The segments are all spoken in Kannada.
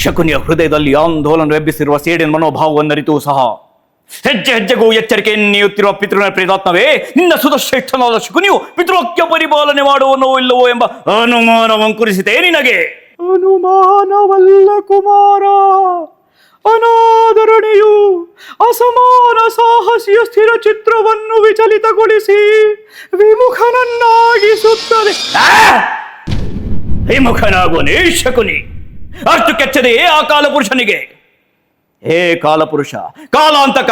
ಶಕುನಿಯ ಹೃದಯದಲ್ಲಿ ಆಂದೋಲನ ಎಬ್ಬಿಸಿರುವ ಸೇಡಿನ ಮನೋಭಾವವನ್ನರಿತೂ ಸಹ ಹೆಜ್ಜೆ ಹೆಜ್ಜೆಗೂ ಎಚ್ಚರಿಕೆ ನೀಡುತ್ತಿರುವ ಪಿತೃನ ಪ್ರೇತಾತ್ಮವೇ, ನಿನ್ನ ಸುಧಶ್ರೇಷ್ಠನಾದ ಶಕುನಿಯು ಪಿತೃವಾಕ್ಯ ಪರಿಪಾಲನೆ ಮಾಡುವನೋ ಇಲ್ಲವೋ ಎಂಬ ಅನುಮಾನವಂಕುರಿಸಿತೇ ನಿನಗೆ? ಅನುಮಾನವಲ್ಲ ಕುಮಾರ, ಅನಾದರಣೆಯು ಅಸಮಾನ ಸಾಹಸಿಯ ಸ್ಥಿರ ಚಿತ್ರವನ್ನು ವಿಚಲಿತಗೊಳಿಸಿ ವಿಮುಖನನ್ನಾಗಿಸುತ್ತದೆ. ವಿಮುಖನಾಗುವನೇ ಶಕುನಿ? ಅಷ್ಟು ಕೆಚ್ಚದೆಯೇ ಆ ಕಾಲಪುರುಷನಿಗೆ? ಹೇ ಕಾಲಪುರುಷ, ಕಾಲಾಂತಕ!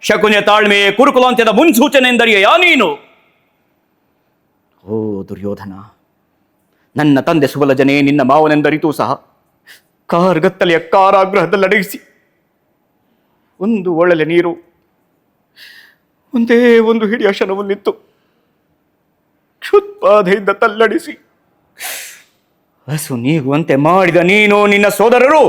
ಶಕುನಿಯ ತಾಳ್ಮೆಯೇ ಕುರುಕುಲಾಂತ್ಯದ ಮುನ್ಸೂಚನೆ ಎಂದರಿಯಾ ನೀನು? ಓ ದುರ್ಯೋಧನ, ನನ್ನ ತಂದೆ ಸುಬಲಜನೇ ನಿನ್ನ ಮಾವನೆಂದರಿತೂ ಸಹ ಕಾರ್ಗತ್ತಲೆಯ ಕಾರಾಗೃಹದಲ್ಲಡಗಿಸಿ ಒಂದು ಒಳ್ಳೆ ನೀರು, ಒಂದೇ ಒಂದು ಹಿಡಿ ಅಶನವನ್ನಿತ್ತು ಕ್ಷುತ್ಪಾದೆಯಿಂದ ತಲ್ಲಡಿಸಿ ಹಸು ನೀಗುವಂತೆ ಮಾಡಿದ ನೀನು, ನಿನ್ನ ಸೋದರರು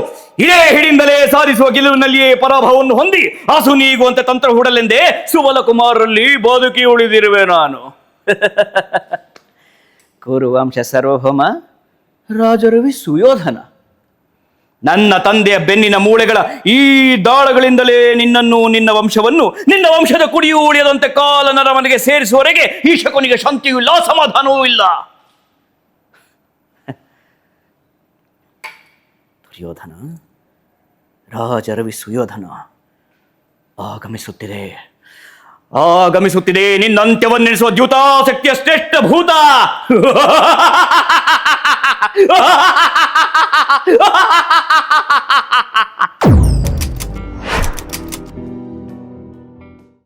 ಇದೇ ಹಿಡಿಯಿಂದಲೇ ಸಾಧಿಸುವ ಗೆಲುವಿನಲ್ಲಿಯೇ ಪರಾಭವವನ್ನು ಹೊಂದಿ ಹಸು ನೀಗುವಂತೆ ತಂತ್ರ ಹೂಡಲೆಂದೇ ಸುಬಲ ಕುಮಾರರಲ್ಲಿ ಬದುಕಿ ಉಳಿದಿರುವೆ ನಾನು. ಕುರುವಂಶ ಸಾರ್ವಭೌಮ ರಾಜರವಿ ಸುಯೋಧನ, ನನ್ನ ತಂದೆಯ ಬೆನ್ನಿನ ಮೂಳೆಗಳ ಈ ದಾಳಗಳಿಂದಲೇ ನಿನ್ನನ್ನು, ನಿನ್ನ ವಂಶವನ್ನು, ನಿನ್ನ ವಂಶದ ಕುಡಿಯೂ ಉಳಿಯದಂತೆ ಕಾಲನರ ಮನೆಗೆ ಸೇರಿಸುವವರೆಗೆ ಈ ಶಕುನಿಗೆ ಶಾಂತಿಯೂ ಇಲ್ಲ, ಸಮಾಧಾನವೂ ಇಲ್ಲ. ದುರ್ಯೋಧನ, ರಾಜರವಿ ಸುಯೋಧನ ಆಗಮಿಸುತ್ತಿದೆ, ಆಗಮಿಸುತ್ತಿದೆ ನಿನ್ನ ಅಂತ್ಯವನ್ನೆನಿಸುವ ದ್ಯೂತಾಸಕ್ತಿಯ ಶ್ರೇಷ್ಠ ಭೂತ.